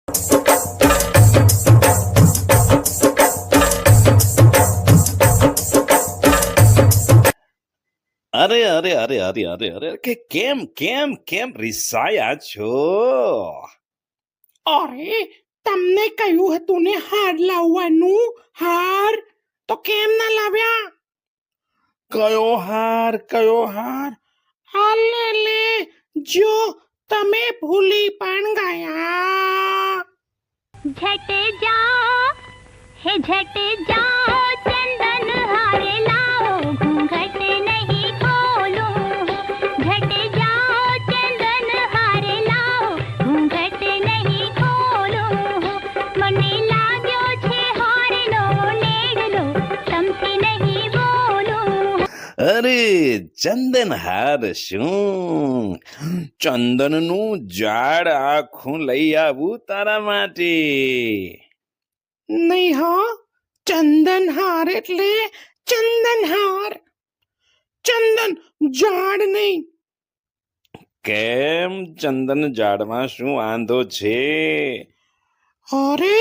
અરે અરે અરે અરે અરે અરે કે કેમ કેમ કેમ રિસાયા છો? અરે તમને કહ્યું હતું ને હાર લાવવાનું. હાર તો કેમ ના લાવ્યા? કયો હાર કયો હાર? આ લે જો તમે ભૂલી પણ ગયા. झट जाओ हे झट जाओ चंदन हारे लाओ घूंघट नहीं खोलो झट जाओ चंदन हारे लाओ घूंघट नहीं खोलो મને લાગ્યો છે હારનો નેડલો તમથી નહીં બોલો. અરે ચંદન હાર શું? ચંદનનું ઝાડ આખું લઈ આવું તારા માટે. નહીં હા, ચંદનહાર એટલે ચંદનહાર, ચંદન ઝાડ નહીં. કેમ ચંદન ઝાડમાં શું વાંધો છે? અરે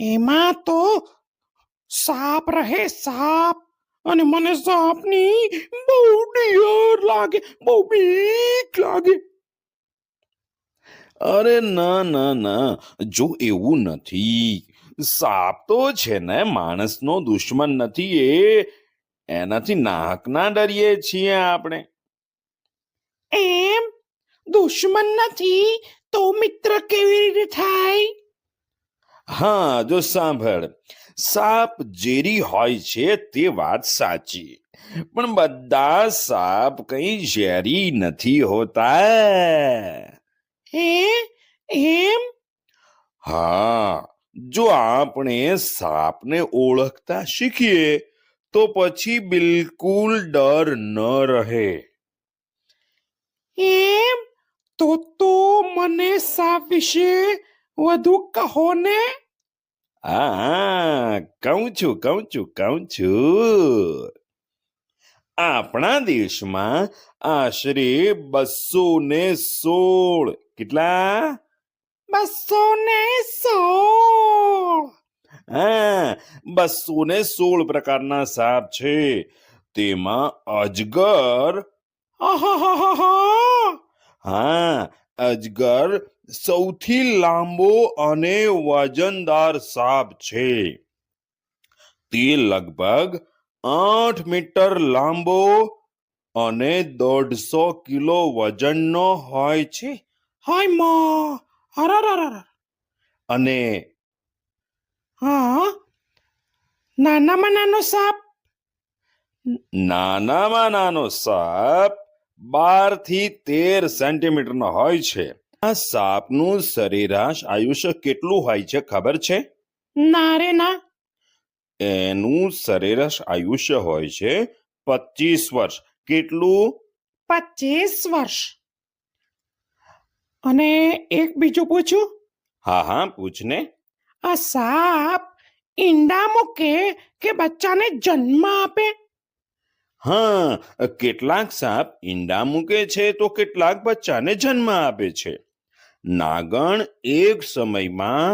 એમાં તો સાપ રહે, સાપ. અને મને સાપની બહુ ડર લાગે, બહુ બીક લાગે. અરે ના ના ના, જો એવું નથી. સાપ તો છે ને માણસનો દુશ્મન નથી. એનાથી નાકના ડરીએ છીએ આપણે. એમ? દુશ્મન નથી તો મિત્ર કેવી રીતે થાય? હા, જો સાંભળ, સાપ ઝેરી હોય છે તે વાત સાચી, પણ બધા સાપ કઈ ઝેરી નથી હોતા. એમ? હા, જો આપણે સાપને ઓળખતા શીખીએ તો પછી બિલકુલ ડર ન રહે. એમ? તો મને સાપ વિશે વધુ કહો ને. હા, કહું છું. આપણા દેશમાં આશરે 216 કેટલા? 216. હા, 216 પ્રકારના સાપ છે. તેમાં અજગર, હા, અજગર સૌથી લાંબો અને વજનદાર સાપ છે. તે લગભગ 8 મીટર લાંબો અને 150 કિલો વજનનો હોય છે. હાય માં, અરર. અને હા, નાનામાં નાનો સાપ? નાનામાં નાનો સાપ 12 થી 13 સેન્ટીમીટરનો હોય છે. આ સાપનું સરેરાશ આયુષ્ય કેટલું હોય છે ખબર છે? ના રે ના. એનું સરેરાશ આયુષ્ય હોય છે 25 વર્ષ. કેટલું? 25 વર્ષ. અને એક બીજું પૂછું? હા, પૂછને. આ સાપ ઈંડા મૂકે કે બચ્ચાને જન્મ આપે? હા, કેટલાક સાપ ઈંડા મૂકે છે તો કેટલાક બચ્ચાને જન્મ આપે છે. નાગણ એક સમયમાં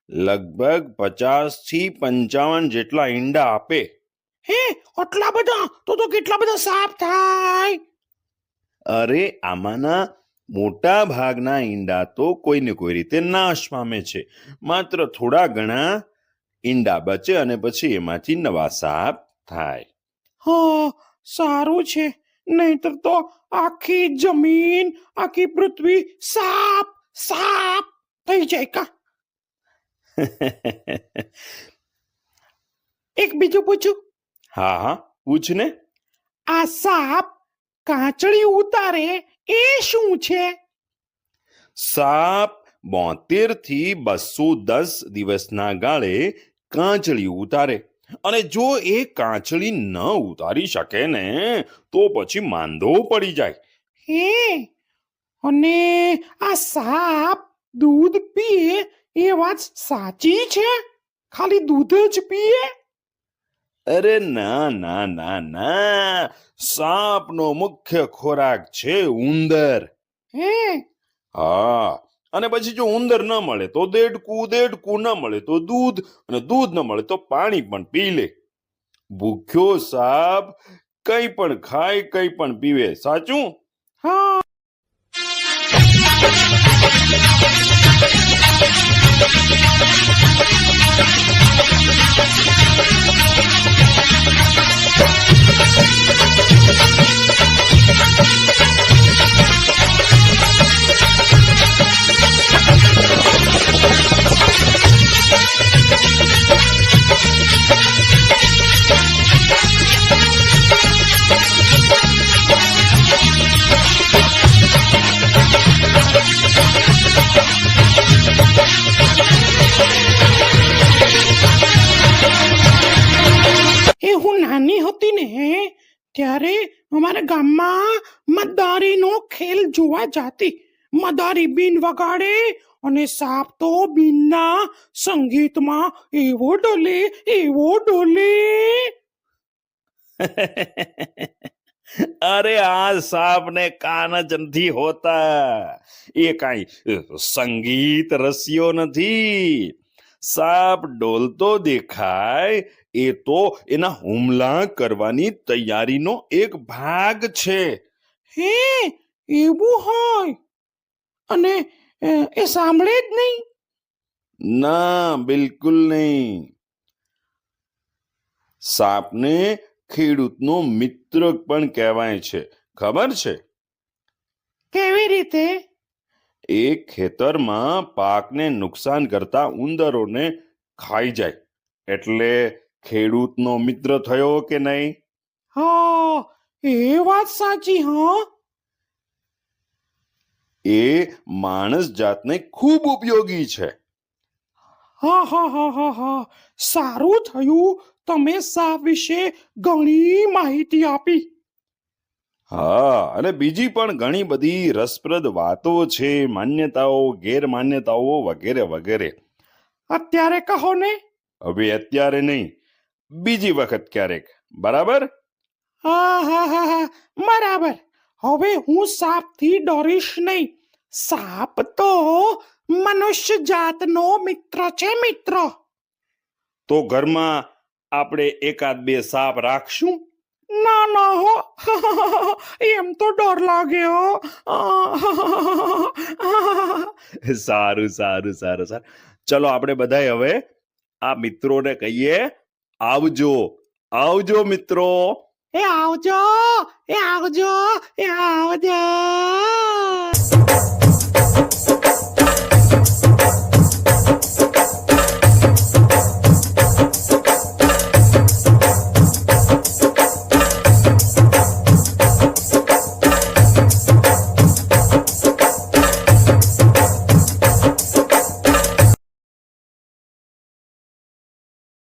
લગભગ 50 થી 55 જેટલા ઈંડા આપે. હે, આટલા બધા? તો કેટલા બધા સાપ થાય? અરે આમાંના મોટા ભાગના ઈંડા તો કોઈને કોઈ રીતે નાશ પામે છે. માત્ર થોડા ઘણા ઈંડા બચે અને પછી એમાંથી નવા સાપ થાય. હા, સારું છે. નહીતર તો આખી જમીન, આખી પૃથ્વી સાપ સાપ થઈ જાય કા. એક બીજું પૂછું? હા, પૂછને. આ સાપ કાચળી ઉતારે એ શું છે? સાપ 72 થી 210 દિવસના ગાળે કાંચળી ઉતારે. અને જો એ કાંચળી ન ઉતારી શકે ને તો પછી માંદો પડી જાય. હે, અને આ સાપ દૂધ પીએ એ વાત સાચી છે? ખાલી દૂધ જ પીએ? અરે ના, સાપનો મુખ્ય ખોરાક છે ઉંદર. હે? હા, અને પછી જો ઉંદર ન મળે તો દેડકું, દેડકું ન મળે તો દૂધ, અને દૂધ ન મળે તો પાણી પણ પી લે. ભૂખ્યો સાપ કંઈ પણ ખાય, કંઈ પણ પીવે. સાચું? હા. એ હું નાની હતી ને ત્યારે અમારા ગામમાં મદારીનો ખેલ જોવા જાતી. મદારી બીન વગાડે અને સાપ તો બીનના સંગીતમાં એવો ડોલે, એવો ડોલે. અરે આ સાપને કાન જ નથી હોતા. એ કાંઈ સંગીત રસ્યો નથી. સાપ ડોલતો દેખાય એ તો એના હુમલા કરવાની તૈયારીનો એક ભાગ છે. હે, એવું હોય? અને એ સાંભળે જ નહીં? ના, બિલકુલ નહીં. સાપને ખેડૂતનો મિત્ર પણ કહેવાય છે. ખબર છે? કેવી રીતે? એ ખેતરમાં પાકને નુકસાન કરતા ઉંદરોને ખાઈ જાય એટલે ખેડૂતનો મિત્ર થયો કે નહીં? હા, એ વાત સાચી. હા. એ માણસ જાતને ખૂબ ઉપયોગી છે. હા હા હા હા હા, સારું થયું તમે સાપ વિશે ઘણી માહિતી આપી. હા, અને બીજી પણ ઘણી બધી રસપ્રદ વાતો છે, માન્યતાઓ, ગેરમાન્યતાઓ વગેરે વગેરે. અત્યારે કહો ને. હવે અત્યારે નહીં, બીજી વખત ક્યારેક. બરાબર? હા હા હા હા, બરાબર. હવે હું સાપથી ડરીશ નહીં. સાપ તો મનુષ્ય જાતનો મિત્ર છે, મિત્ર. તો ઘરમાં આપણે એકાદ બે સાપ રાખશું. ના ના હો, એમ તો ડર લાગે હો. સારું સારું સારું સારું. ચલો આપણે બધાય હવે આ મિત્રોને કહીએ આવજો. આવજો મિત્રો. એ આવજો, એ આવજો, એ આવજો.